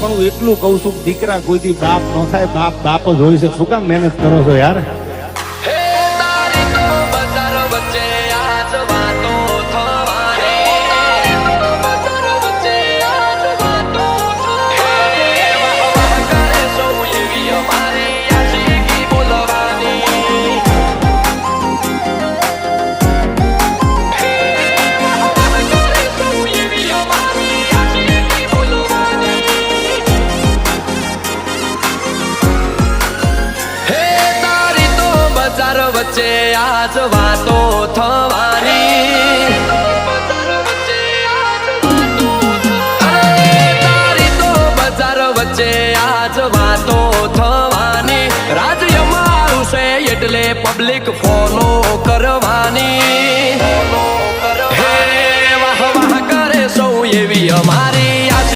પણ હું એટલું કહું છું કે દીકરા કોઈથી બાપ ન થાય, બાપ બાપ જ હોય છે. શું કામ મહેનત કરો છો યાર? વચ્ચે આજ વાતો થવાની, તારી તો બજાર વચ્ચે આજ વાતો થવાની. રાજ્ય મારું છે એટલે પબ્લિક ફોલો